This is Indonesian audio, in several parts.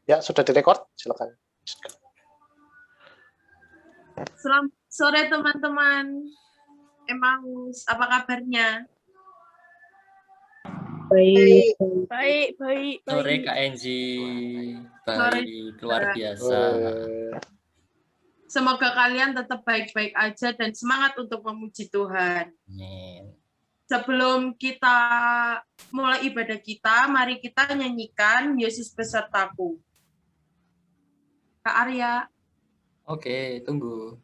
Ya, sudah direkord, silakan. Selamat sore teman-teman. Emmaus, apa kabarnya? Baik. Baik. Sore Kak Enzi, baik, luar biasa. Semoga kalian tetap baik-baik aja dan semangat untuk memuji Tuhan. Amin. Sebelum kita mulai ibadah kita, mari kita nyanyikan Yesus besertaku. Kak Arya. Oke, tunggu.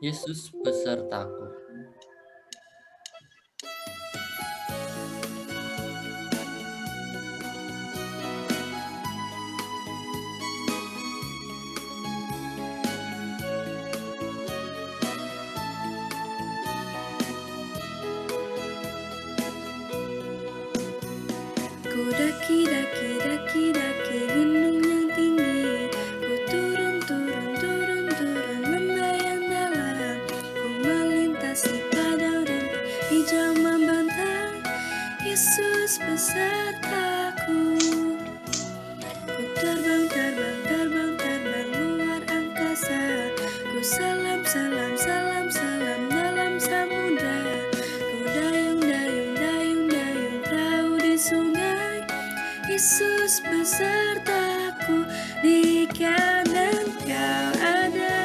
Yesus besertaku. Ku daki gunung yang tinggi, ku turun lembah yang dalam, ku melintasi padang rumput hijau membentang, Yesus besertaku. Ku terbang luar angkasa, ku salam dalam samudra, ku dayung perahu di sungai, Yesus besertaku. Di kanan kau ada,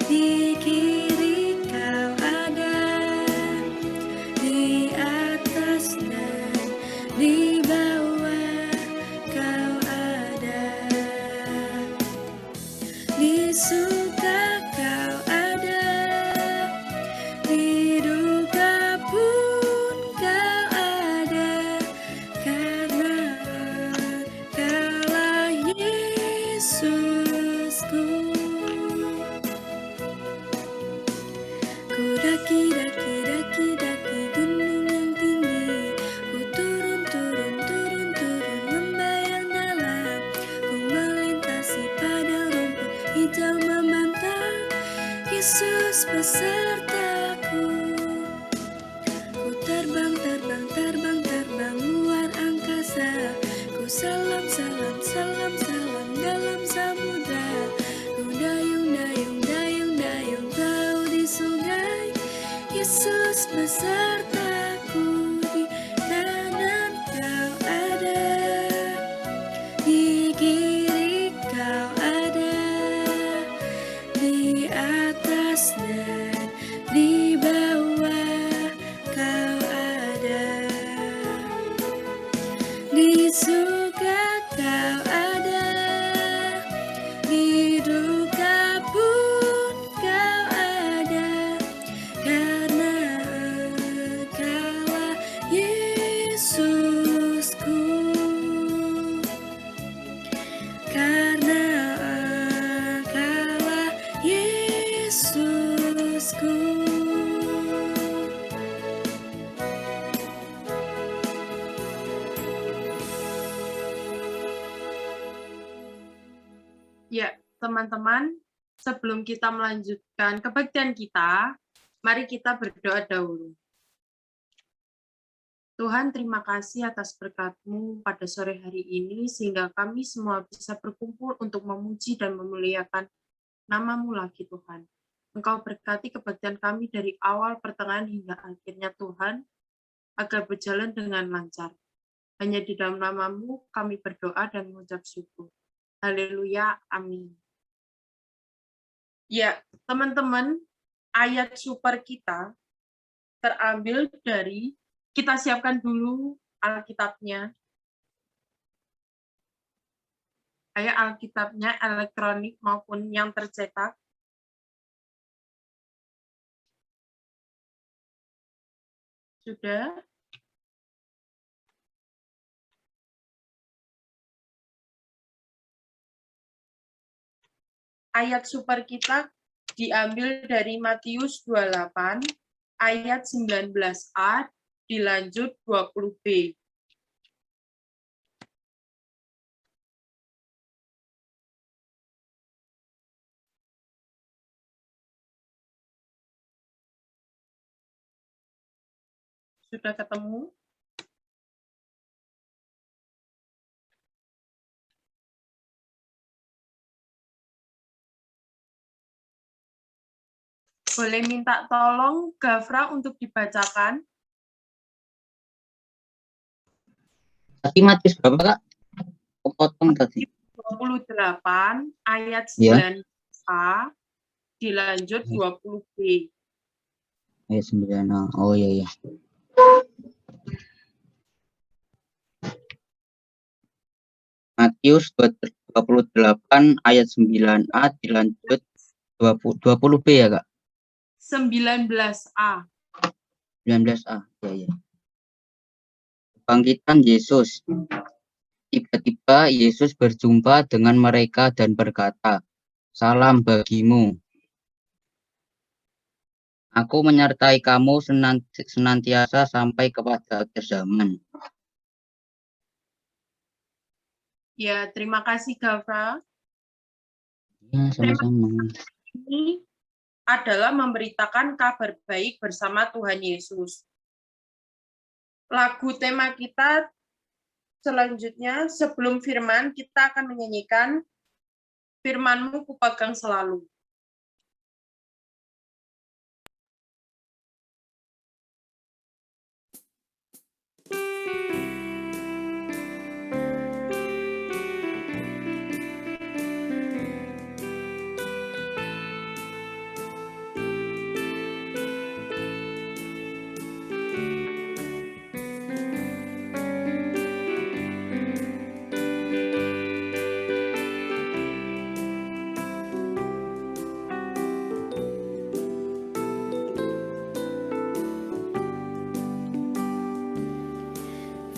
di kiri kau ada, di atas dan di bawah kau ada, di suka kau ada, di duka pun kau ada, karena Kaulah Yesusku. Ku daki gunung yang tinggi, ku turun lembah yang dalam, ku melintasi padang rumput hijau membentang, Yesus besertaku. Ku terbang luar angkasa, ku salam dalam samudra, ku dayung perahu di sungai, Yesus besertaku. Di kanan kau ada, di kiri kau ada, di atas dan di bawah kau ada, di suka kau ada, di duka pun kau ada, karena Kaulah Yesusku, karena Kaulah Yesusku. Ya, teman-teman, sebelum kita melanjutkan kebaktian kita, mari kita berdoa dahulu. Tuhan, terima kasih atas berkat-Mu pada sore hari ini, sehingga kami semua bisa berkumpul untuk memuji dan memuliakan nama-Mu lagi, Tuhan. Engkau berkati kebaktian kami dari awal, pertengahan, hingga akhirnya, Tuhan, agar berjalan dengan lancar. Hanya di dalam nama-Mu kami berdoa dan mengucap syukur. Haleluya, amin. Ya, teman-teman, ayat super kita terambil dari, kita siapkan dulu Alkitabnya. Ayat Alkitabnya elektronik maupun yang tercetak. Sudah? Ayat super kita diambil dari Matius 28, ayat 19a, dilanjut 20b. Sudah ketemu? Boleh minta tolong Gafra untuk dibacakan? Tadi Matius berapa, Kak? Potong tadi. 28 ayat Ya. 9a dilanjut 20b. Ayat 9. Oh iya ya. Matius 28 ayat 9a dilanjut 20b ya, Kak? 19a. 19a. Ya ya. Kebangkitan Yesus. Tiba-tiba Yesus berjumpa dengan mereka dan berkata, "Salam bagimu. Aku menyertai kamu senantiasa sampai kepada akhir zaman." Ya, terima kasih Gafra. Ya, sama-sama. Ini adalah memberitakan kabar baik bersama Tuhan Yesus. Lagu tema kita selanjutnya, sebelum firman, kita akan menyanyikan Firman-Mu kupegang selalu.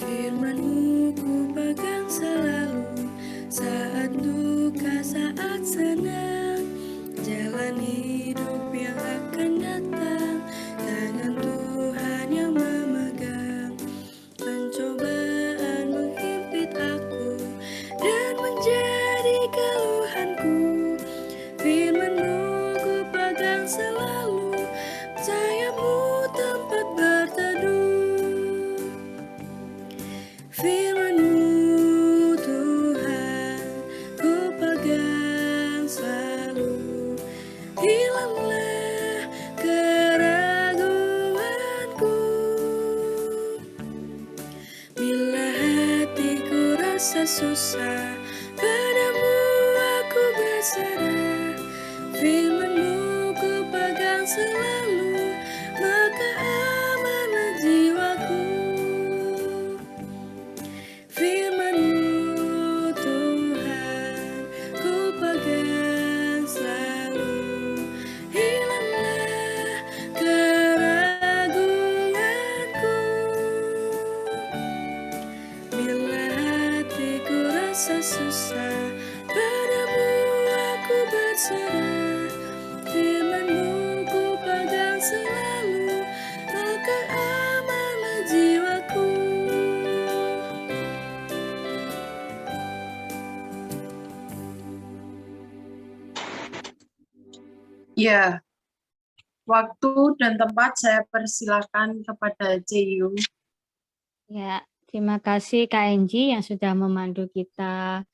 Firman-Mu ku pegang selalu, saat duka, saat senang, jalan hidup yang akan datang, tangan Tuhan yang memegang. Pencobaan menghimpit aku dan menjadi keluhanku, firman-Mu ku pegang selalu, sayap-Mu tempat berteduh. Firman-Mu Tuhan ku pegang selalu, hilanglah keraguanku. Bila hatiku rasa susah, padamu aku bersandar. Firman-Mu ku pegang selalu, maka amanlah jiwaku. Firman-Mu Tuhan ku pegang selalu, hilanglah keraguanku. Bila hatiku rasa susah, padamu aku bersandar. Firman-Mu ku pegang selalu, maka amanlah jiwaku. Ya, waktu dan tempat saya persilakan kepada Ceyung. Ya, terima kasih Kak Enji yang sudah memandu kita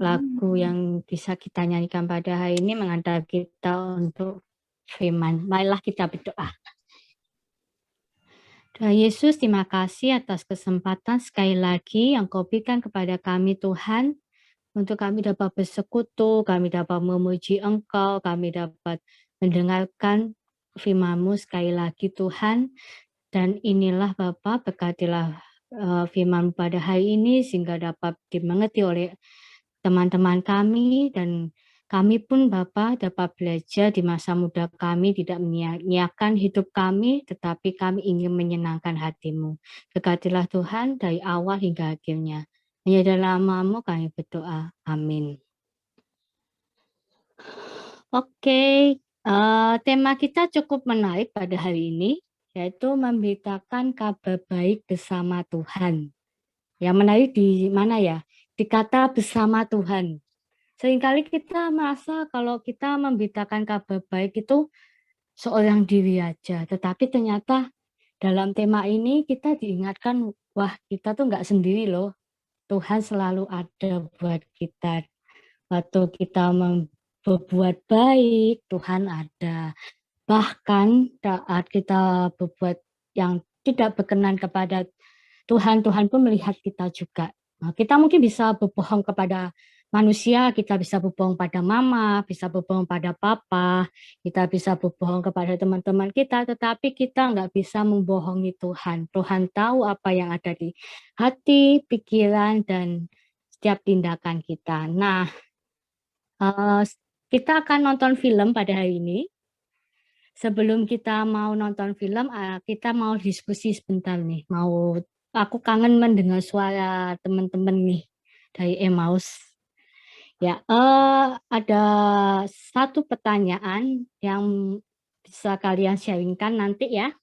lagu yang bisa kita nyanyikan pada hari ini, mengantar kita untuk firman. Marilah kita berdoa. Tuhan Yesus, terima kasih atas kesempatan sekali lagi yang Kau berikan kepada kami Tuhan, untuk kami dapat bersekutu, kami dapat memuji Engkau, kami dapat mendengarkan firman-Mu sekali lagi Tuhan. Dan inilah Bapa, berkatilah firman pada hari ini sehingga dapat dimengerti oleh teman-teman kami, dan kami pun Bapa dapat belajar di masa muda kami tidak menyia-nyiakan hidup kami, tetapi kami ingin menyenangkan hati-Mu. Berkatilah Tuhan dari awal hingga akhirnya. Hanya dalam nama-Mu kami berdoa. Amin. Oke, tema kita cukup menarik pada hari ini, yaitu memberitakan kabar baik bersama Tuhan. Yang menarik di mana ya? Di kata bersama Tuhan. Seringkali kita merasa kalau kita memberitakan kabar baik itu seorang diri aja, tetapi ternyata dalam tema ini kita diingatkan, wah kita tuh nggak sendiri loh. Tuhan selalu ada buat kita. Waktu kita berbuat baik, Tuhan ada. Bahkan saat kita berbuat yang tidak berkenan kepada Tuhan, Tuhan pun melihat kita juga. Nah, kita mungkin bisa berbohong kepada manusia, kita bisa berbohong pada mama, bisa berbohong pada papa, kita bisa berbohong kepada teman-teman kita, tetapi kita nggak bisa membohongi Tuhan. Tuhan tahu apa yang ada di hati, pikiran, dan setiap tindakan kita. Nah, kita akan nonton film pada hari ini. Sebelum kita mau nonton film, kita mau diskusi sebentar nih. Aku kangen mendengar suara teman-teman nih dari Emmaus. Ya, ada satu pertanyaan yang bisa kalian sharingkan nanti ya.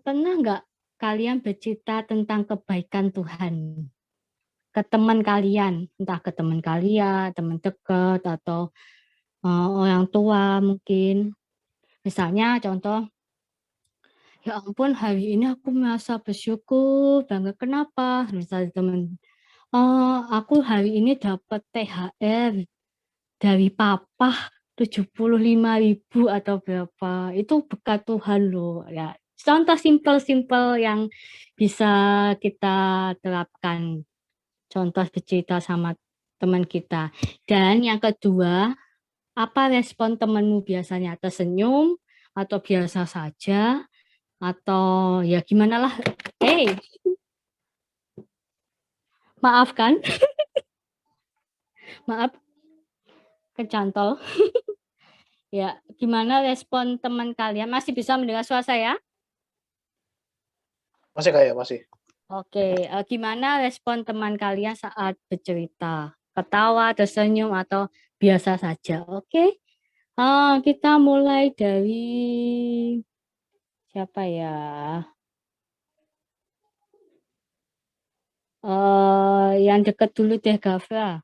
Pernah nggak kalian bercerita tentang kebaikan Tuhan ke teman kalian, entah ke teman kalian, teman dekat, atau orang tua mungkin. Misalnya contoh, ya ampun hari ini aku merasa bersyukur banget. Kenapa? Misalnya teman, aku hari ini dapat THR dari papa 75.000 atau berapa. Itu berkat Tuhan loh. Ya, contoh simpel-simpel yang bisa kita terapkan. Contoh bercerita sama teman kita. Dan yang kedua, apa respon temanmu biasanya? Tersenyum atau biasa saja? Atau ya gimana lah? Hey, maafkan. Maaf, kecantol. Ya, gimana respon teman kalian? Masih bisa mendengar suara saya? Masih kayak masih. Oke, gimana respon teman kalian saat bercerita? Ketawa, tersenyum, atau biasa saja? Oke, kita mulai dari siapa ya? Yang dekat dulu deh, Gafra.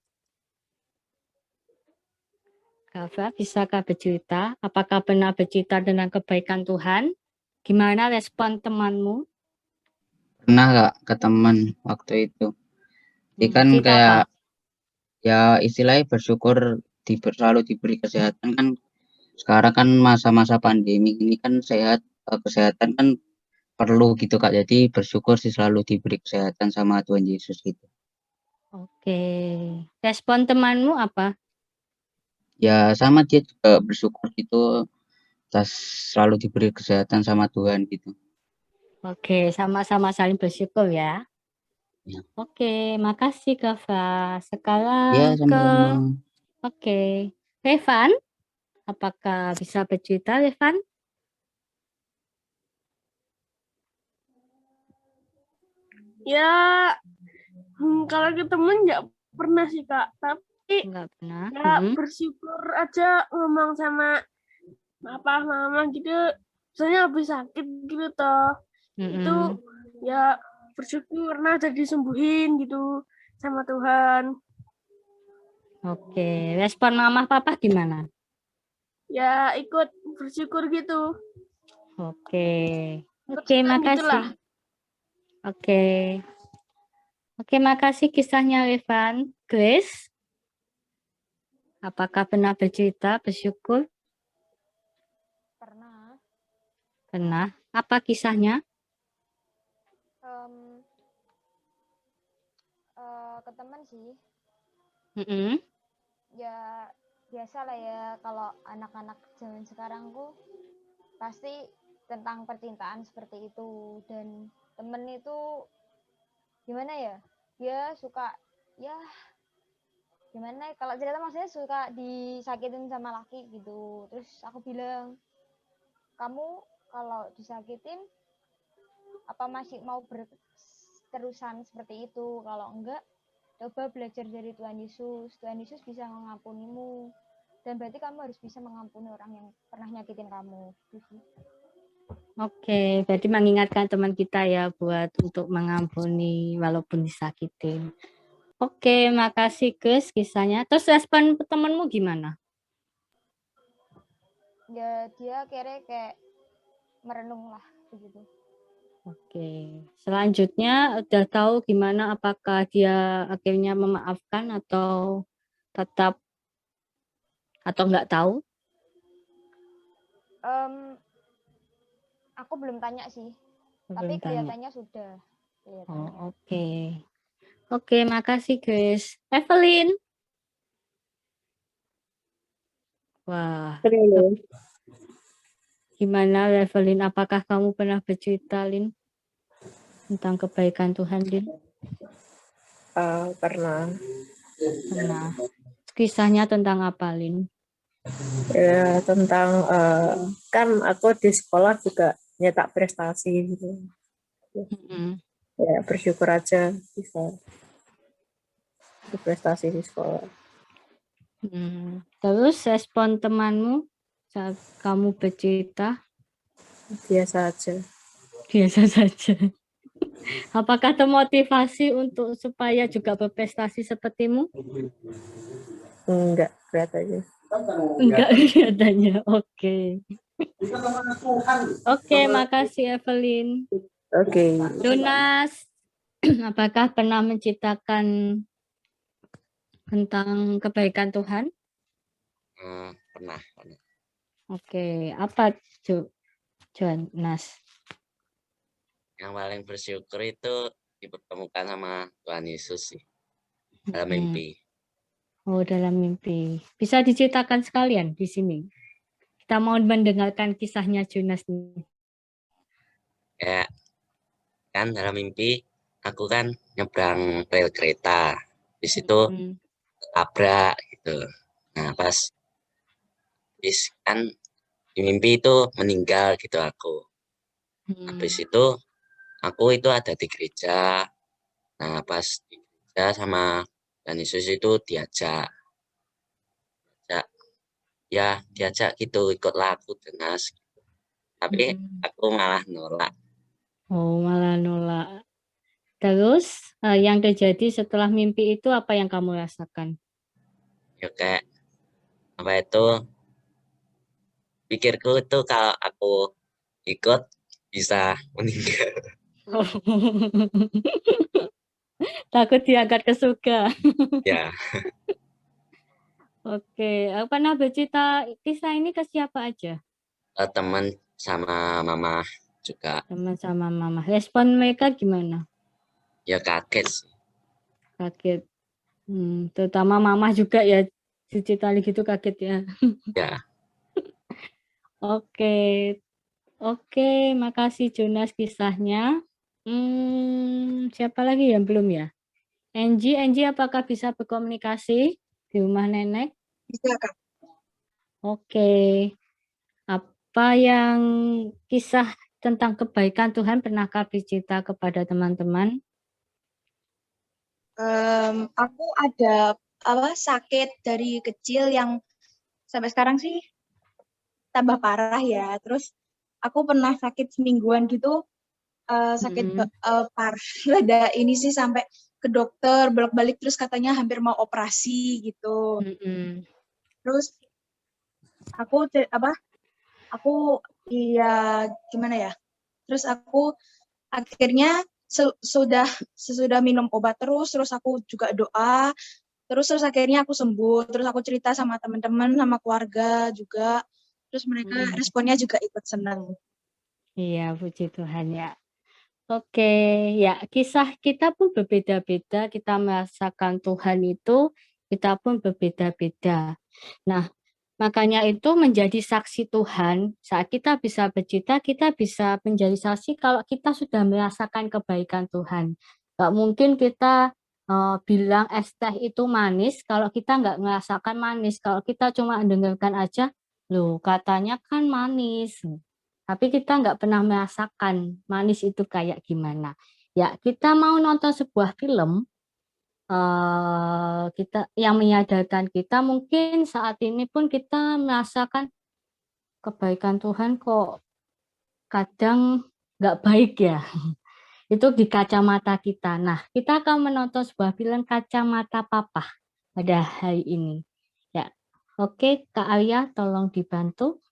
Gafra, bisakah bercerita? Apakah pernah bercerita tentang kebaikan Tuhan? Gimana respon temanmu? Pernah nggak ke teman waktu itu? Jadi kan Cerita kayak apa? ya istilahnya bersyukur selalu diberi kesehatan kan. Sekarang kan masa-masa pandemi ini kan kesehatan kan perlu gitu Kak. Jadi bersyukur sih selalu diberi kesehatan sama Tuhan Yesus gitu. Oke, respon temanmu apa? Ya sama dia juga bersyukur gitu atas selalu diberi kesehatan sama Tuhan gitu. Oke, sama-sama saling bersyukur ya. Ya. Oke, makasih Gafra. Ya Sekarang sama-sama. Oke, Revan, apakah bisa bercerita, Revan? Ya, kalau ke temen nggak pernah sih Kak, tapi Enggak pernah. ya bersyukur aja ngomong sama papa, mama gitu. Misalnya habis sakit gitu toh, itu ya bersyukur karena udah disembuhin gitu sama Tuhan. Oke, respon mama papa gimana? Ya ikut bersyukur gitu. Oke, Senang makasih. gitulah. Oke, makasih kisahnya Revan. Grace, apakah pernah bercerita bersyukur? Pernah. Pernah. Apa kisahnya? Ke teman sih. Ya biasa lah ya kalau anak-anak zaman sekarang tuh pasti tentang percintaan seperti itu, dan temen itu gimana ya, dia suka ya gimana kalau cerita maksudnya suka disakitin sama laki gitu. Terus aku bilang, kamu kalau disakitin apa masih mau berterusan seperti itu? Kalau enggak, coba belajar dari Tuhan Yesus. Tuhan Yesus bisa mengampunimu, dan berarti kamu harus bisa mengampuni orang yang pernah nyakitin kamu. Oke, berarti mengingatkan teman kita ya buat untuk mengampuni walaupun disakitin. Oke, makasih Gus kisahnya. Terus respon temanmu gimana? Ya dia kayak merenung lah begitu. Oke. Selanjutnya udah tahu gimana apakah dia akhirnya memaafkan atau tetap atau nggak tahu? Aku belum tanya sih, Belum tapi tanya. kelihatannya sudah. Oh, oke. Oke, makasih Grace. Evelyn. Wah, gimana Evelyn? Apakah kamu pernah bercerita, Lin, tentang kebaikan Tuhan, Lin? Pernah. Pernah. Kisahnya tentang apa, Lin? Ya, tentang kan aku di sekolah juga nyetak prestasi gitu. Ya, bersyukur aja bisa berprestasi di sekolah. Terus respon temanmu saat kamu bercerita? Biasa aja. Biasa saja. Apakah termotivasi untuk supaya juga berprestasi sepertimu? Enggak, kelihatannya. Enggak kelihatannya. Oke. Oke, makasih Evelyn. Oke. Jonas, apakah pernah menciptakan tentang kebaikan Tuhan? Pernah. Oke, apa Jonas? Yang paling bersyukur itu dipertemukan sama Tuhan Yesus sih dalam mimpi. Oh, dalam mimpi. Bisa diceritakan sekalian di sini. Kita mau mendengarkan kisahnya Jonas nih. Ya, kan dalam mimpi aku kan nyebrang rel kereta. Di situ tabrak gitu. Nah, pas kan di mimpi itu meninggal gitu aku. Habis itu aku itu ada di gereja. Nah, pas di gereja sama Tuhan Yesus itu diajak gitu ikutlah aku Jonas. Tapi aku malah nolak. Oh, malah nolak. Terus yang terjadi setelah mimpi itu apa yang kamu rasakan? Ya kayak apa itu, pikirku itu kalau aku ikut bisa meninggal. Takut diangkat ke surga. Ya. Oke, pernah bercerita kisah ini ke siapa aja? Teman sama mama juga. Teman sama mama. Respon mereka gimana? Ya kaget. Kaget. Terutama mama juga ya, cerita gitu kaget ya. Ya. Oke, makasih Jonas kisahnya. Siapa lagi yang belum ya? Angie, apakah bisa berkomunikasi di rumah nenek? Bisa, Kak. Oke. Apa yang kisah tentang kebaikan Tuhan pernahkah bercerita kepada teman-teman? Aku ada sakit dari kecil yang sampai sekarang sih tambah parah ya. Terus aku pernah sakit semingguan gitu, sakit parah. Ada ini sih sampai ke dokter bolak-balik terus katanya hampir mau operasi gitu. Terus aku gimana ya? Terus aku akhirnya sesudah minum obat terus aku juga doa, terus akhirnya aku sembuh, terus aku cerita sama teman-teman, sama keluarga juga, terus mereka responnya juga ikut senang. Iya, puji Tuhan ya. Oke, ya kisah kita pun berbeda-beda, kita merasakan Tuhan itu, kita pun berbeda-beda. Nah, makanya itu menjadi saksi Tuhan, saat kita bisa bercerita, kita bisa menjadi saksi kalau kita sudah merasakan kebaikan Tuhan. Gak mungkin kita bilang es teh itu manis, kalau kita nggak merasakan manis. Kalau kita cuma dengarkan aja, loh katanya kan manis. Tapi kita nggak pernah merasakan manis itu kayak gimana. Ya, kita mau nonton sebuah film, kita yang menyadarkan kita mungkin saat ini pun kita merasakan kebaikan Tuhan kok kadang nggak baik ya. Itu di kacamata kita. Nah, kita akan menonton sebuah film Kacamata Papa pada hari ini. Ya, oke Kak Arya, tolong dibantu.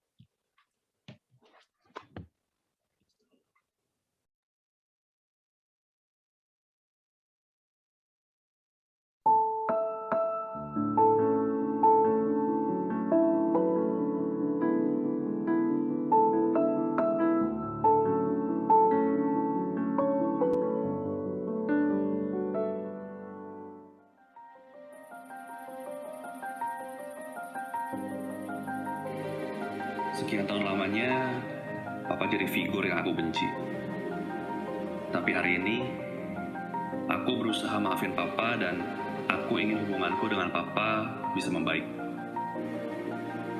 Sekian tahun lamanya, Papa jadi figur yang aku benci. Tapi hari ini, aku berusaha maafin Papa dan aku ingin hubunganku dengan Papa bisa membaik.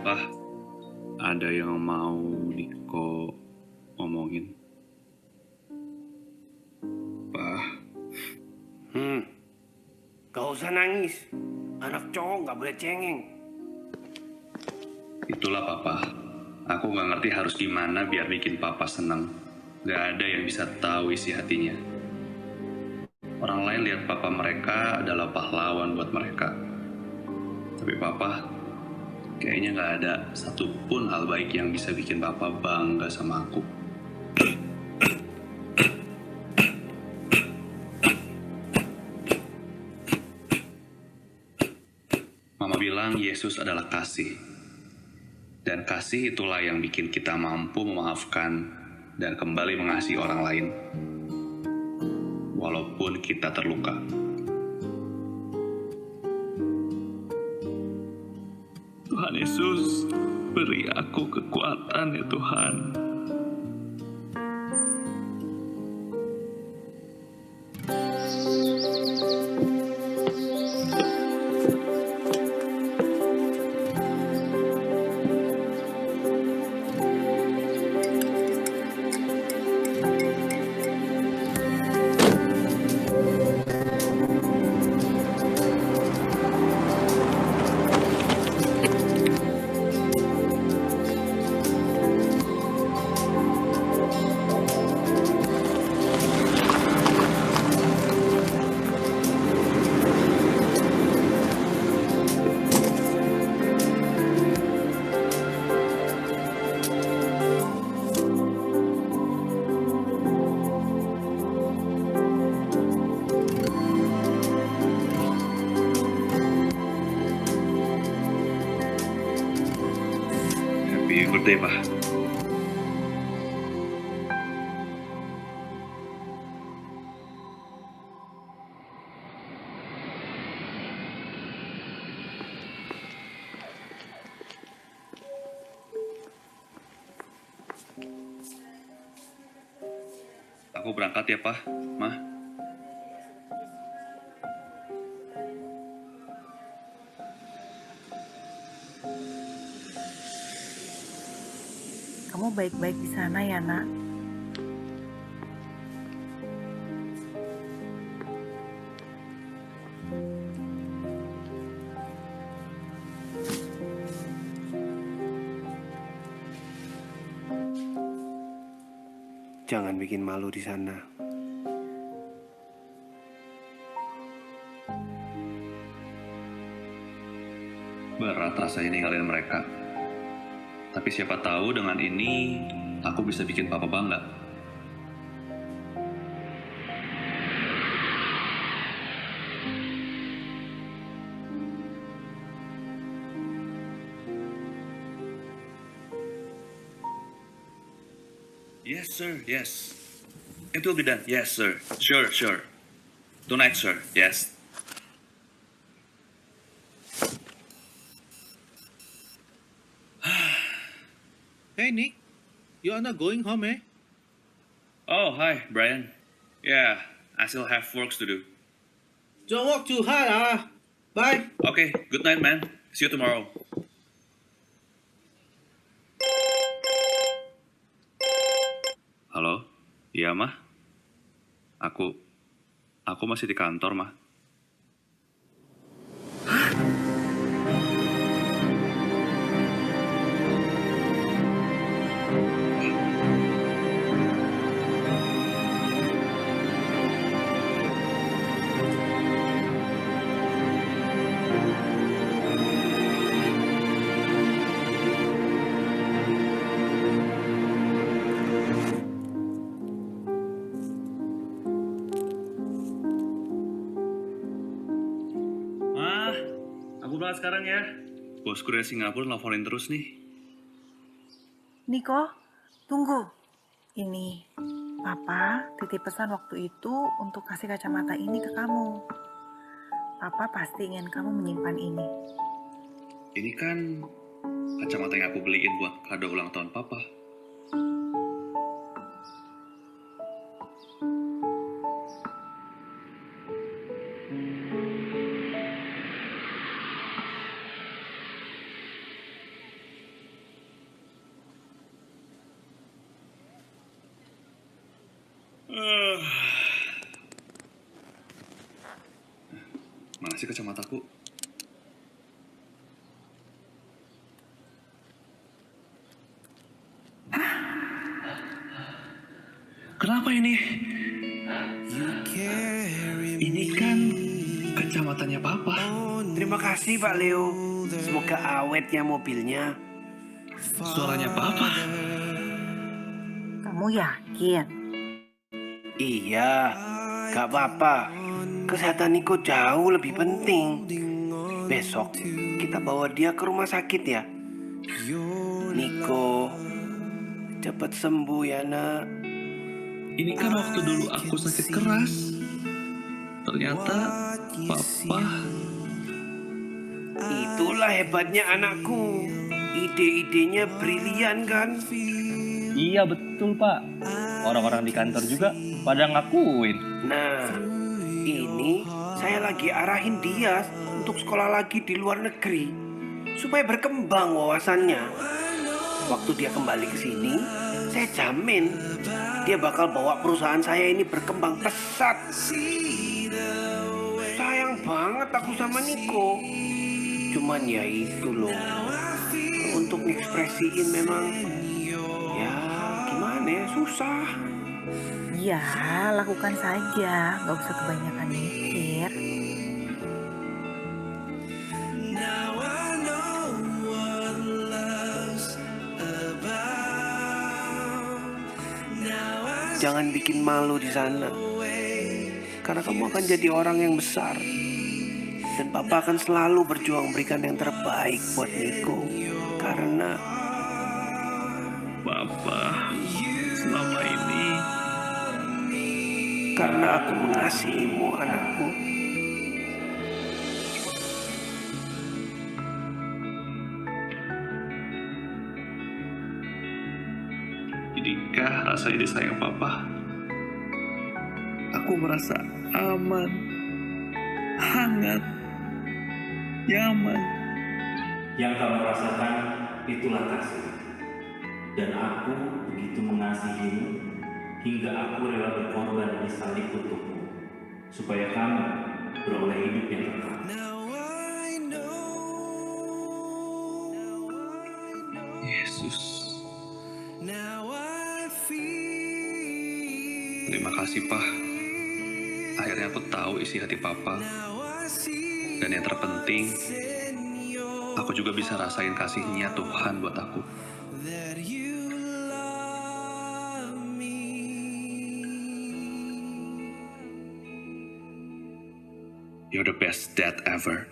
Pak, ada yang mau Niko ngomongin? Pak. Gak usah nangis. Anak cowok gak boleh cengeng. Itulah Papa. Aku gak ngerti harus gimana biar bikin Papa senang. Gak ada yang bisa tahu isi hatinya. Orang lain lihat Papa mereka adalah pahlawan buat mereka. Tapi Papa, kayaknya gak ada satupun hal baik yang bisa bikin Papa bangga sama aku. Mama bilang Yesus adalah kasih. Dan kasih itulah yang bikin kita mampu memaafkan dan kembali mengasihi orang lain. Walaupun kita terluka. Tuhan Yesus, beri aku kekuatan ya Tuhan. Happy birthday, Pak. Aku berangkat ya, Pak. Ma. Kamu baik-baik di sana ya, Nak? Jangan bikin malu di sana. Berat rasanya ninggalin mereka. Tapi siapa tahu dengan ini, aku bisa bikin Papa bangga. Yes, sir, yes. It will be done. Yes, sir. Sure, sure. Tonight, sir. Yes. Hey, Nick. You are not going home, eh? Oh, hi, Brian. Yeah, I still have works to do. Don't work too hard, Bye. Okay, good night, man. See you tomorrow. Halo? Iya, Mah? Aku masih di kantor, Mah. Berangkat sekarang ya. Bosku dari Singapura nelfonin terus nih. Niko, tunggu. Ini, Papa titip pesan waktu itu untuk kasih kacamata ini ke kamu. Papa pasti ingin kamu menyimpan ini. Ini kan Kacamata yang aku beliin buat kado ulang tahun papa. Mana sih kacamataku? Kenapa ini? Ini kan kacamatanya papa. Terima kasih Pak Leo. Semoga awet ya mobilnya. Suaranya papa. Kamu yakin? Iya, gak apa-apa. Kesehatan Niko jauh lebih penting. Besok kita bawa dia ke rumah sakit ya. Niko, cepat sembuh ya nak. Ini kan waktu dulu aku sakit keras. Ternyata papa. Itulah hebatnya anakku. Ide-idenya brilian kan? Iya betul Pak. Orang-orang di kantor juga pada ngakuin. Nah, ini saya lagi arahin dia untuk sekolah lagi di luar negeri supaya berkembang wawasannya. Waktu dia kembali ke sini, saya jamin dia bakal bawa perusahaan saya ini berkembang pesat. Sayang banget aku sama Niko. Cuman ya itu loh, untuk ekspresiin memang ya gimana ya, susah. Ya, lakukan saja. Gak usah kebanyakan mikir. Jangan bikin malu di sana. Karena kamu akan jadi orang yang besar. Dan Papa akan selalu berjuang berikan yang terbaik buat Niko. Karena Papa, selama ini karena aku mengasihimu, anakku. Jadikah rasanya disayang papa? Aku merasa aman, hangat, nyaman. Yang kamu rasakan itulah kasih. Dan aku begitu mengasihimu hingga aku rela berkorban di salib untukmu, supaya kamu beroleh hidup yang kekal. Yesus. Terima kasih, Pak. Akhirnya aku tahu isi hati Papa. Dan yang terpenting, aku juga bisa rasain kasihnya Tuhan buat aku. You're the best dad ever.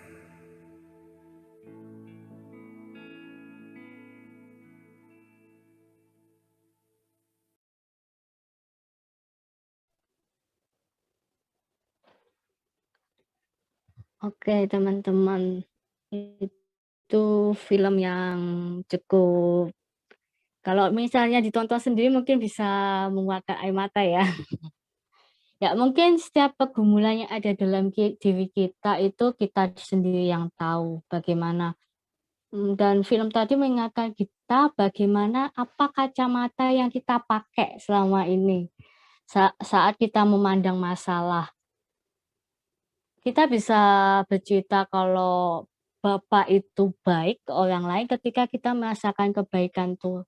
Oke, teman-teman. Itu film yang cukup, kalau misalnya ditonton sendiri mungkin bisa mengeluarkan air mata ya. Ya, mungkin setiap pergumulan yang ada dalam diri kita itu kita sendiri yang tahu bagaimana. Dan film tadi mengingatkan kita bagaimana apa kacamata yang kita pakai selama ini saat kita memandang masalah. Kita bisa bercerita kalau Bapak itu baik ke orang lain ketika kita merasakan kebaikan tuh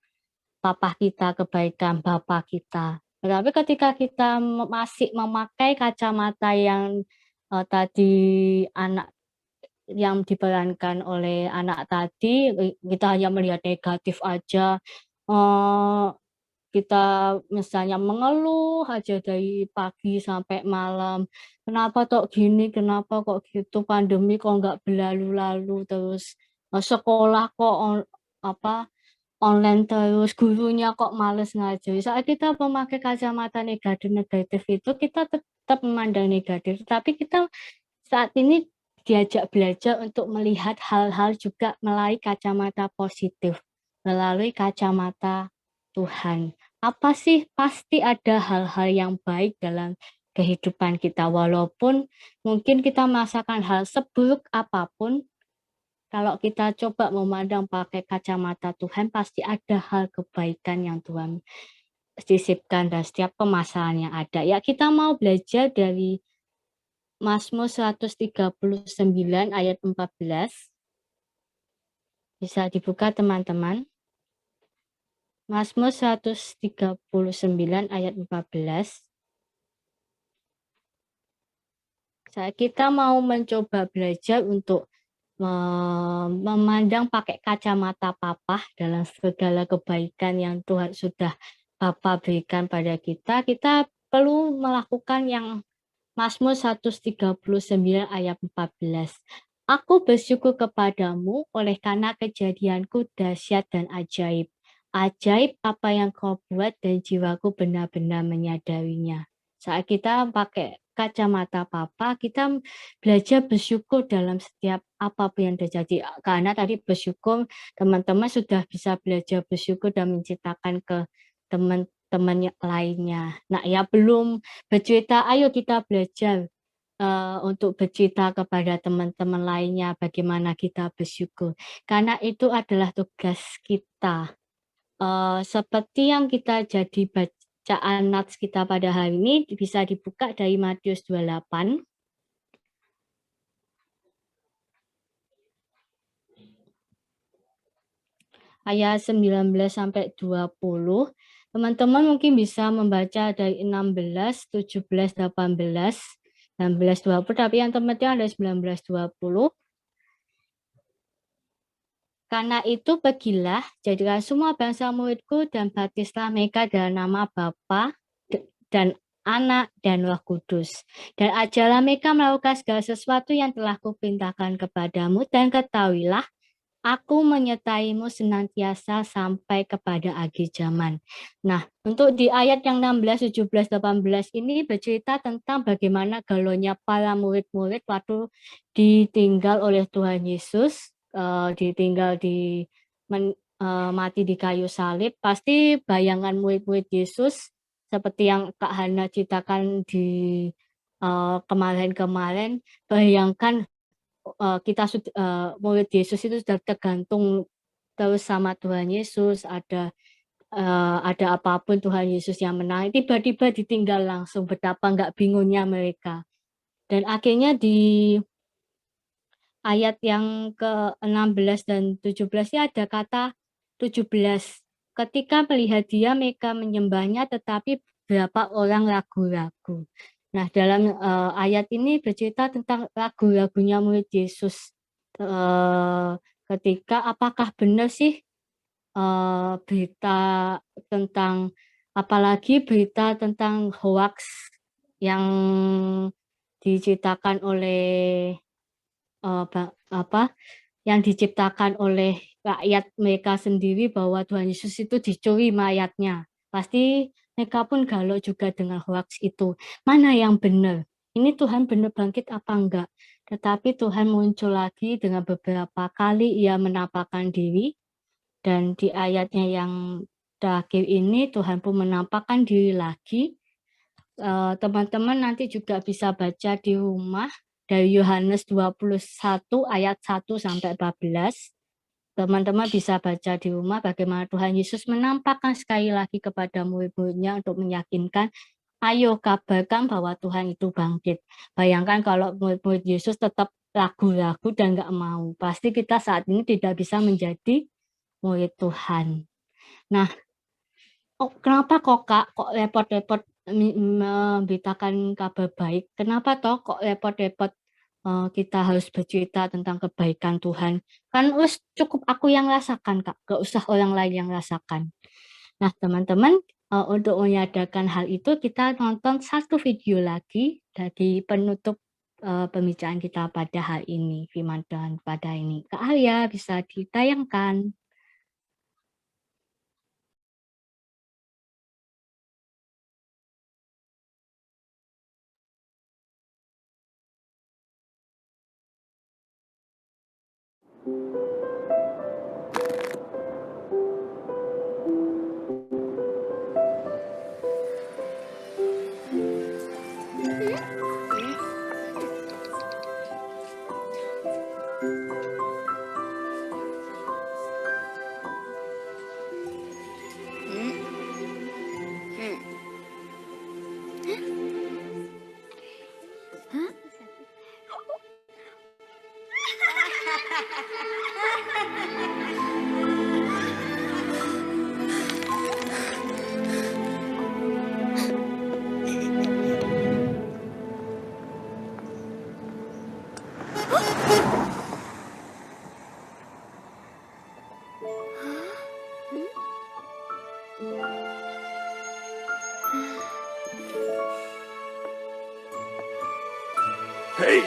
papa kita, kebaikan bapak kita. Tetapi ketika kita masih memakai kacamata yang tadi anak yang diperankan oleh anak tadi, kita hanya melihat negatif aja, kita misalnya mengeluh aja dari pagi sampai malam, "Kenapa kok gini, kenapa kok gitu, pandemi kok nggak berlalu-lalu, terus sekolah kok online terus, gurunya kok males ngajari." Saat kita memakai kacamata negatif itu, kita tetap memandang negatif, tapi kita saat ini diajak belajar untuk melihat hal-hal juga melalui kacamata positif, melalui kacamata Tuhan. Apa sih? Pasti ada hal-hal yang baik dalam kehidupan kita, walaupun mungkin kita merasakan hal seburuk apapun. Kalau kita coba memandang pakai kacamata Tuhan, pasti ada hal kebaikan yang Tuhan sisipkan dan setiap permasalahan yang ada. Ya, kita mau belajar dari Mazmur 139 ayat 14. Bisa dibuka teman-teman. Mazmur 139 ayat 14. Kita mau mencoba belajar untuk memandang pakai kacamata Papa dalam segala kebaikan yang Tuhan sudah Papa berikan pada kita. Kita perlu melakukan yang Mazmur 139 ayat 14. Aku bersyukur kepadamu oleh karena kejadianku dahsyat dan ajaib. Ajaib apa yang kau buat dan jiwaku benar-benar menyadarinya. Saat kita pakai kacamata Papa, kita belajar bersyukur dalam setiap apapun yang terjadi. Karena tadi bersyukur, teman-teman sudah bisa belajar bersyukur dan menciptakan ke teman-teman lainnya. Nah, ya belum bercerita, ayo kita belajar untuk bercerita kepada teman-teman lainnya bagaimana kita bersyukur. Karena itu adalah tugas kita. Seperti yang kita jadi bacaan nats kita pada hari ini bisa dibuka dari Matius 28. Ayat 19 sampai 20. Teman-teman mungkin bisa membaca dari 16, 17, 18, 19, 20, tapi yang terpenting ada 19, 20. Karena itu pergilah, jadilah semua bangsa muridku dan baptislah mereka dalam nama Bapa dan Anak dan Roh Kudus. Dan ajarlah mereka melakukan segala sesuatu yang telah kuperintahkan kepadamu, dan ketahuilah, aku menyertaimu senantiasa sampai kepada akhir zaman. Nah, untuk di ayat yang 16, 17, 18 ini bercerita tentang bagaimana galaunya para murid-murid waktu ditinggal oleh Tuhan Yesus, ditinggal mati di kayu salib. Pasti bayangan murid-murid Yesus seperti yang Kak Hana ceritakan di kemarin-kemarin, bayangkan kita murid Yesus itu sudah tergantung terus sama Tuhan Yesus, ada apapun Tuhan Yesus yang menang, tiba-tiba ditinggal langsung, betapa nggak bingungnya mereka. Dan akhirnya di ayat yang ke-16 dan 17 ya ada kata 17. Ketika melihat dia, mereka menyembahnya, tetapi beberapa orang ragu-ragu. Nah, dalam ayat ini bercerita tentang ragu-ragunya murid Yesus. Ketika apakah benar sih berita tentang, apalagi berita tentang hoax yang diciptakan oleh yang diciptakan oleh rakyat mereka sendiri, bahwa Tuhan Yesus itu dicuri mayatnya. Pasti mereka pun galau juga dengan hoax itu. Mana yang benar? Ini Tuhan benar bangkit apa enggak? Tetapi Tuhan muncul lagi dengan beberapa kali ia menampakkan diri. Dan di ayatnya yang terakhir ini Tuhan pun menampakkan diri lagi. Teman-teman nanti juga bisa baca di rumah dari Yohanes 21 ayat 1 sampai 14. Teman-teman bisa baca di rumah bagaimana Tuhan Yesus menampakkan sekali lagi kepada murid-muridnya untuk meyakinkan, ayo kabarkan bahwa Tuhan itu bangkit. Bayangkan kalau murid-murid Yesus tetap ragu-ragu dan nggak mau, pasti kita saat ini tidak bisa menjadi murid Tuhan. Nah, kenapa kok Kak, kok repot-repot memberitakan kabar baik? Kenapa toh kok repot-repot kita harus bercerita tentang kebaikan Tuhan? Kan cukup aku yang rasakan Kak, gak usah orang lain yang rasakan. Nah teman-teman, untuk menyadarkan hal itu kita nonton satu video lagi dari penutup pembicaraan kita pada hari ini, firman Tuhan pada ini. Kak Arya bisa ditayangkan. Hei.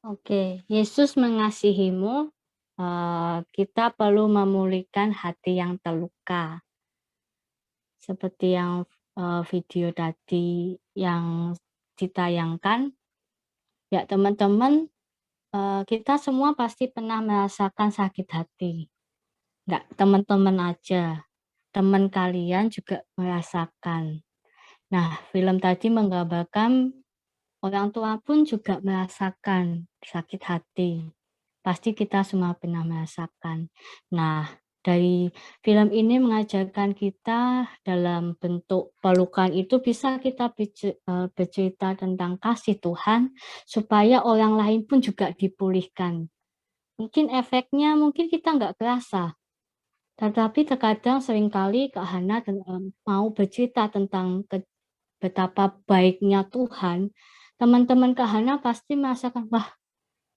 Oke, Yesus mengasihimu, kita perlu memulihkan hati yang terluka. Seperti yang video tadi yang ditayangkan, ya teman-teman, kita semua pasti pernah merasakan sakit hati. Nggak teman-teman aja, teman kalian juga merasakan. Nah, film tadi menggambarkan orang tua pun juga merasakan sakit hati. Pasti kita semua pernah merasakan. Nah, dari film ini mengajarkan kita dalam bentuk pelukan itu bisa kita bercerita tentang kasih Tuhan supaya orang lain pun juga dipulihkan. Mungkin efeknya mungkin kita nggak kerasa. Tetapi terkadang seringkali Kak Hana mau bercerita tentang betapa baiknya Tuhan, teman-teman Kak Hana pasti merasakan, wah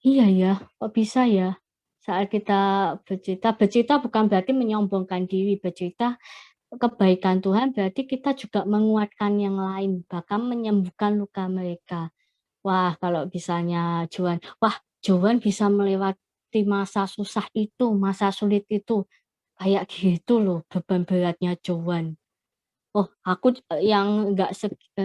iya ya, kok bisa ya? Saat kita bercerita bukan berarti menyombongkan diri, bercerita kebaikan Tuhan berarti kita juga menguatkan yang lain, bahkan menyembuhkan luka mereka. Wah, kalau misalnya Joan bisa melewati masa susah itu, masa sulit itu, kayak gitu loh beban beratnya Joan. Oh, aku yang nggak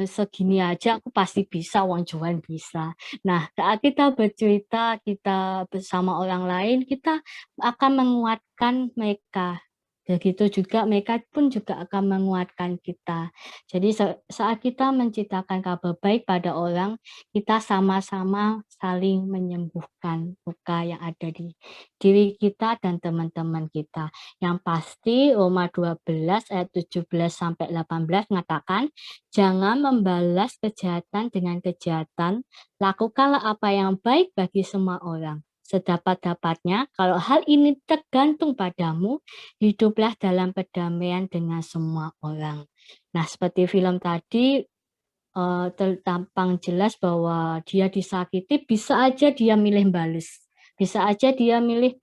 segini aja aku pasti bisa, wong Joan bisa. Nah, saat kita bercerita, kita bersama orang lain, kita akan menguatkan mereka. Begitu juga mereka pun juga akan menguatkan kita. Jadi saat kita menceritakan kabar baik pada orang, kita sama-sama saling menyembuhkan luka yang ada di diri kita dan teman-teman kita. Yang pasti Roma 12 ayat 17-18 mengatakan, jangan membalas kejahatan dengan kejahatan, lakukanlah apa yang baik bagi semua orang. Sedapat-dapatnya, kalau hal ini tergantung padamu, hiduplah dalam perdamaian dengan semua orang. Nah, seperti film tadi, tertampang jelas bahwa dia disakiti, bisa aja dia milih balas. Bisa aja dia milih,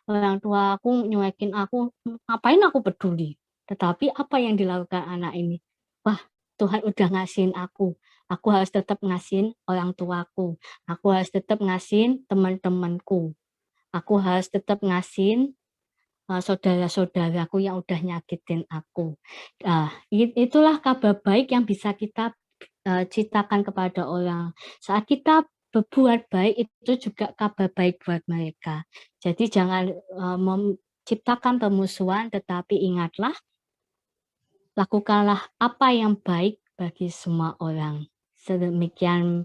orang tua aku nyuekin aku, ngapain aku peduli. Tetapi apa yang dilakukan anak ini? Wah, Tuhan udah ngasihin aku harus tetap ngasihin orang tuaku, aku harus tetap ngasihin teman-temanku, aku harus tetap ngasihin saudara-saudaraku yang udah nyakitin aku. Nah, itulah kabar baik yang bisa kita ceritakan kepada orang. Saat kita berbuat baik, itu juga kabar baik buat mereka. Jadi jangan menciptakan permusuhan, tetapi ingatlah, lakukanlah apa yang baik bagi semua orang. Sedemikian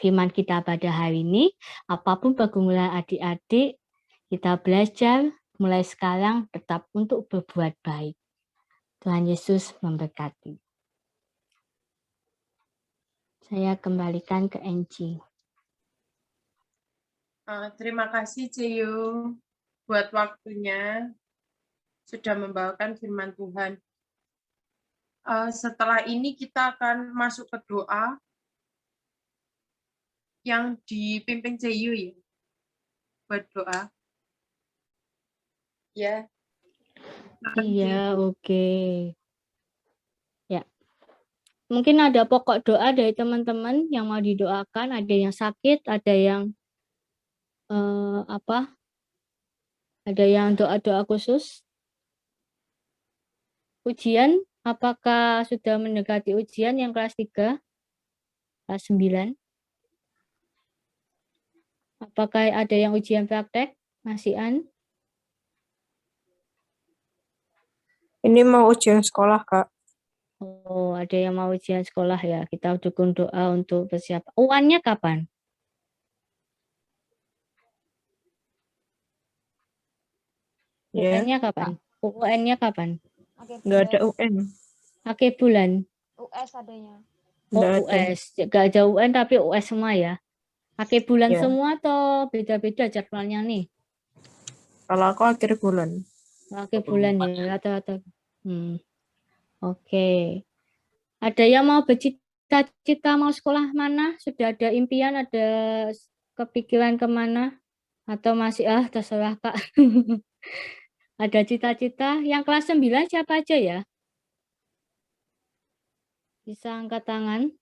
firman kita pada hari ini. Apapun pergumulan adik-adik, kita belajar mulai sekarang tetap untuk berbuat baik. Tuhan Yesus memberkati. Saya kembalikan ke Enci. Terima kasih Ceyu buat waktunya sudah membawakan firman Tuhan. Setelah ini kita akan masuk ke doa yang dipimpin Ceyu ya, buat doa. Ya. Iya, oke. Ya. Mungkin ada pokok doa dari teman-teman yang mau didoakan, ada yang sakit, ada yang ada yang doa-doa khusus. Ujian, apakah sudah mendekati ujian yang kelas 3, kelas 9? Apakah ada yang ujian praktek, Masian? Ini mau ujian sekolah, Kak. Oh, ada yang mau ujian sekolah ya. Kita dukung doa untuk persiapan. UN-nya kapan? UN-nya kapan? UN-nya kapan? Nggak ada UN. Akhir bulan. US adanya. Oh, Nggak ada. US. Nggak ada UN tapi US semua ya. Akhir bulan Ya. semua atau beda-beda jadwalnya nih? Kalau aku akhir bulan. Akhir bulan ya, rata-rata. Oke. Ada yang mau bercita-cita mau sekolah mana? Sudah ada impian, ada kepikiran kemana? Atau masih terserah Kak. Ada cita-cita. Yang kelas 9 siapa aja ya? Bisa angkat tangan.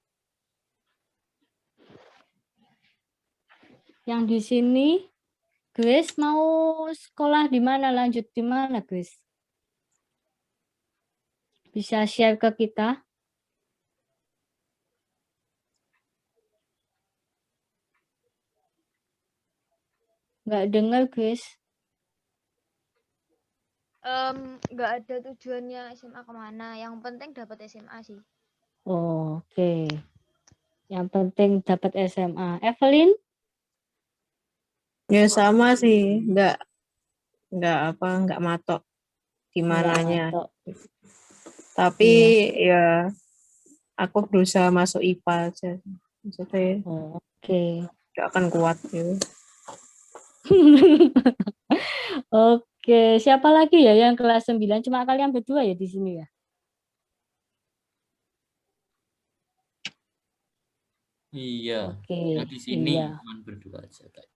Yang di sini, Grace mau sekolah di mana? Lanjut di mana, Grace? Bisa share ke kita? Nggak dengar, Grace. Nggak ada tujuannya SMA kemana. Yang penting dapat SMA sih. Oh, oke. Yang penting dapat SMA. Evelyn? Ya sama sih, nggak matok di mananya. Tapi ya aku berusaha masuk IPA aja. Maksudnya nggak akan kuat gitu. Oke, siapa lagi ya yang kelas 9? Cuma kalian berdua ya di sini ya? Iya. Oke, Yang di sini iya. cuma berdua aja, Kak.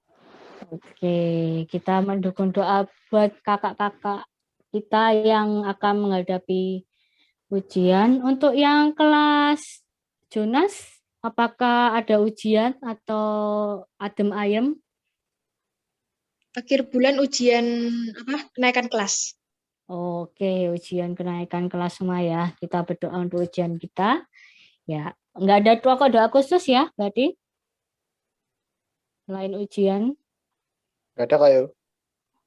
Oke, kita mendukung doa buat kakak-kakak kita yang akan menghadapi ujian. Untuk yang kelas Jonas, apakah ada ujian atau adem ayem? Akhir bulan ujian kenaikan kelas. Oke, ujian kenaikan kelas semua ya. Kita berdoa untuk ujian kita. Ya, nggak ada doa khusus ya, berarti? Selain ujian. Nggak ada kayu.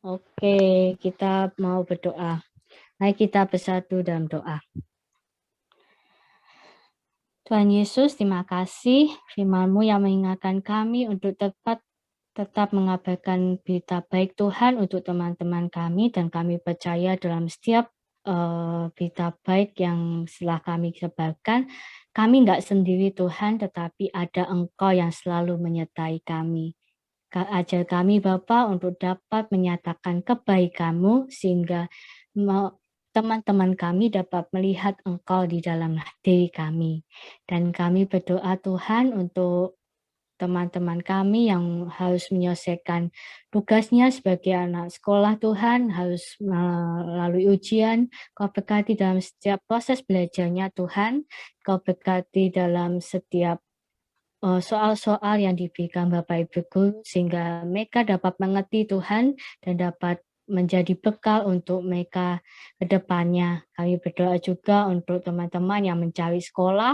Oke, kita mau berdoa. Mari kita bersatu dalam doa. Tuhan Yesus, terima kasih firman-Mu yang mengingatkan kami untuk tetap mengabarkan berita baik Tuhan untuk teman-teman kami, dan kami percaya dalam setiap berita baik yang setelah kami sebarkan, kami nggak sendiri Tuhan, tetapi ada Engkau yang selalu menyertai kami. Ajar kami Bapa untuk dapat menyatakan kebaikan-Mu sehingga teman-teman kami dapat melihat Engkau di dalam diri kami. Dan kami berdoa Tuhan untuk teman-teman kami yang harus menyelesaikan tugasnya sebagai anak sekolah Tuhan, harus melalui ujian. Kau berkati dalam setiap proses belajarnya Tuhan. Kau berkati dalam setiap soal-soal yang diberikan Bapak Ibu Guru, sehingga mereka dapat mengerti Tuhan dan dapat menjadi bekal untuk mereka ke depannya. Kami berdoa juga untuk teman-teman yang mencari sekolah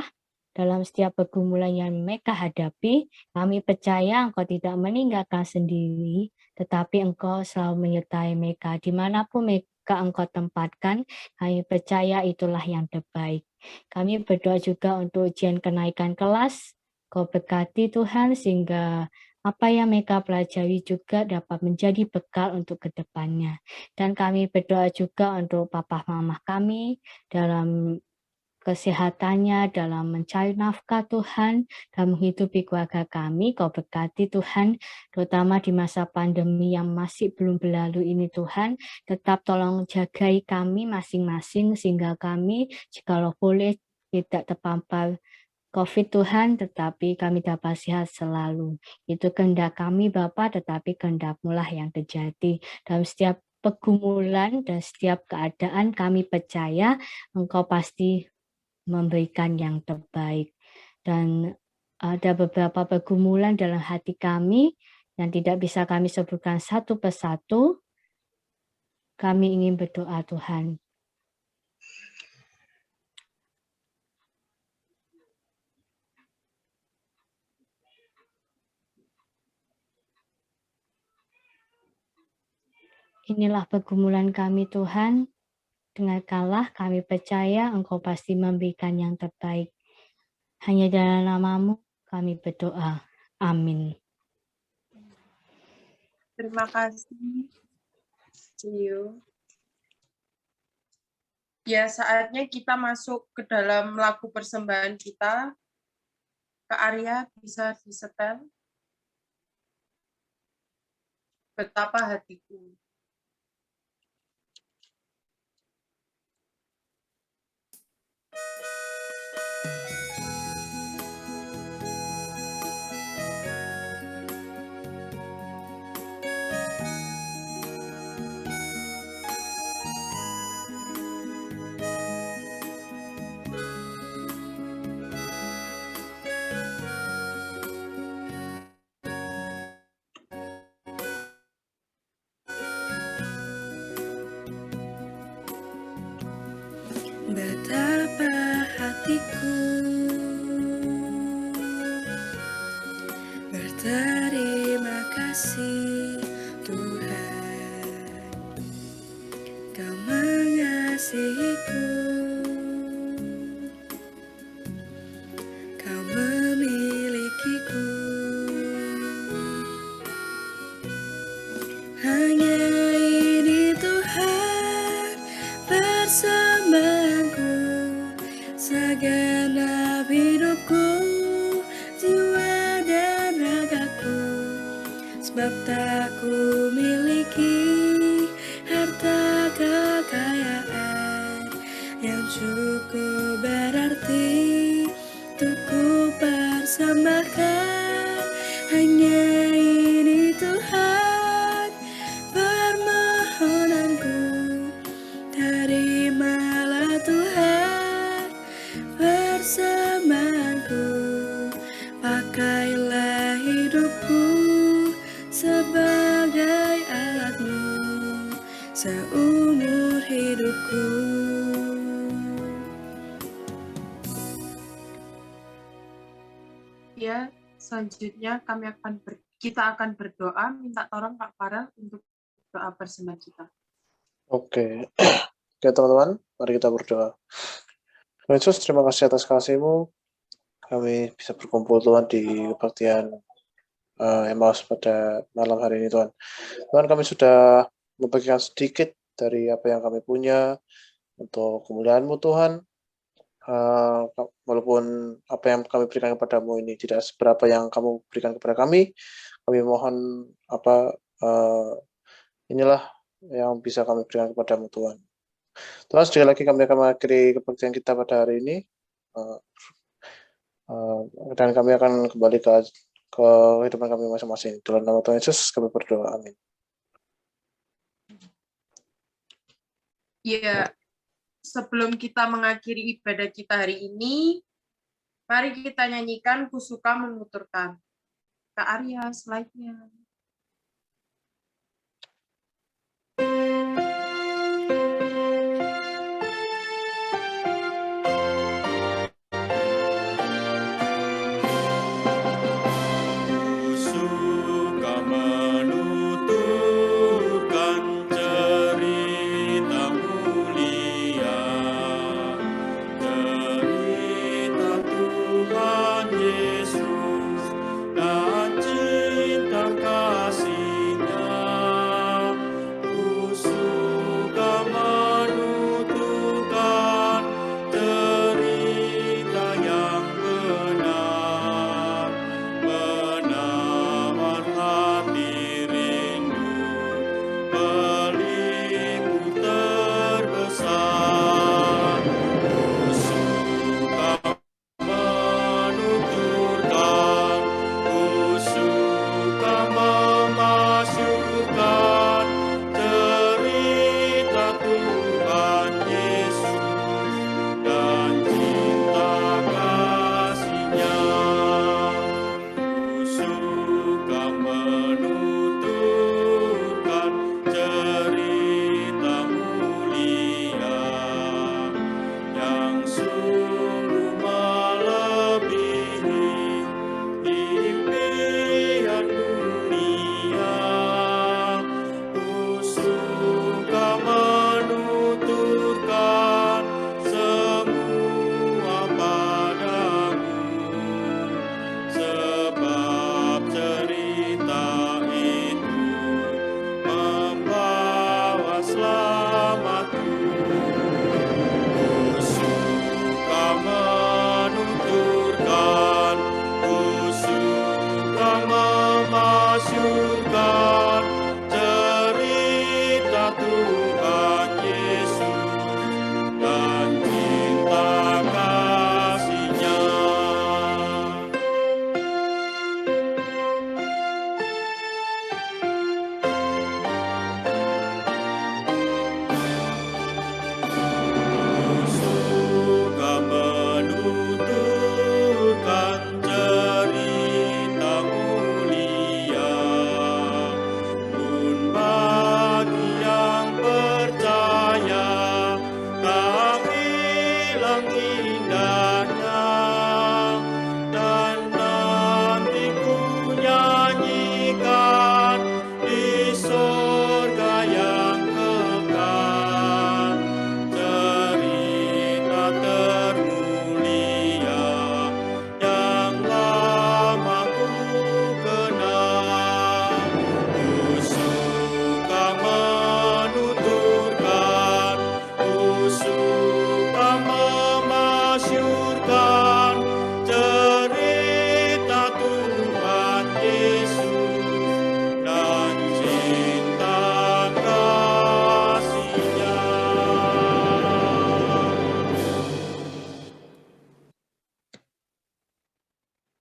dalam setiap pergumulan yang mereka hadapi. Kami percaya Engkau tidak meninggalkan sendiri, tetapi Engkau selalu menyertai mereka. Dimanapun mereka Engkau tempatkan, kami percaya itulah yang terbaik. Kami berdoa juga untuk ujian kenaikan kelas Kau berkati Tuhan sehingga apa yang mereka pelajari juga dapat menjadi bekal untuk kedepannya. Dan kami berdoa juga untuk papa mama kami dalam kesehatannya, dalam mencari nafkah Tuhan, dalam menghidupi keluarga kami. Kau berkati Tuhan, terutama di masa pandemi yang masih belum berlalu ini Tuhan. Tetap tolong jagai kami masing-masing sehingga kami jikalau boleh tidak terpapar COVID Tuhan, tetapi kami dapat sehat selalu. Itu kehendak kami Bapa, tetapi kehendak-Mu lah yang terjadi. Dalam setiap pergumulan dan setiap keadaan kami percaya Engkau pasti memberikan yang terbaik. Dan ada beberapa pergumulan dalam hati kami yang tidak bisa kami sebutkan satu persatu. Kami ingin berdoa Tuhan. Inilah pergumulan kami Tuhan. Dengarkanlah, kami percaya Engkau pasti memberikan yang terbaik. Hanya dalam nama-Mu kami berdoa. Amin. Terima kasih, Cio. Ya, saatnya kita masuk ke dalam lagu persembahan kita. Kak Arya bisa disetel. Betapa hatiku. Betapa hatiku berterima kasih Tuhan, Kau mengasihiku, Kau memilikiku. Hanya ini Tuhan persembahanku, segenap hidupku, jiwa dan ragaku. Sebab tak ku miliki harta kekayaan yang cukup berarti untuk ku persembahkan. Hanya ini Tuhan permohonanku, terimalah Tuhan persembahanku. Pakailah hidupku sebagai alat-Mu seumur hidupku. Ya, selanjutnya kita akan berdoa, minta tolong Kak Farel untuk doa persembahan kita. Oke, teman-teman, mari kita berdoa. Tuhan Yesus, terima kasih atas kasih-Mu. Kami bisa berkumpul Tuhan di kebaktian Emmaus pada malam hari ini Tuhan. Tuhan, kami sudah membagikan sedikit dari apa yang kami punya untuk kemuliaan-Mu Tuhan. Walaupun apa yang kami berikan kepadamu ini tidak seberapa yang kamu berikan kepada kami mohon inilah yang bisa kami berikan kepadamu Tuhan. Tuhan, sekali lagi kami akan mengakhiri kebaktian kita pada hari ini, dan kami akan kembali ke kehidupan kami masing-masing. Dalam nama Tuhan Yesus kami berdoa, amin. Ya, sebelum kita mengakhiri ibadah kita hari ini, mari kita nyanyikan Ku Suka Menuturkan. Kak Arya, slide-nya. Yesus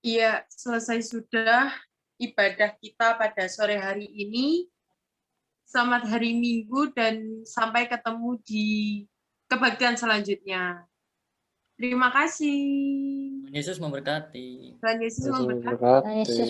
Iya, selesai sudah ibadah kita pada sore hari ini. Selamat hari Minggu dan sampai ketemu di kebaktian selanjutnya. Terima kasih. Tuhan Yesus memberkati. Tuhan Yesus Yesus memberkati. memberkati.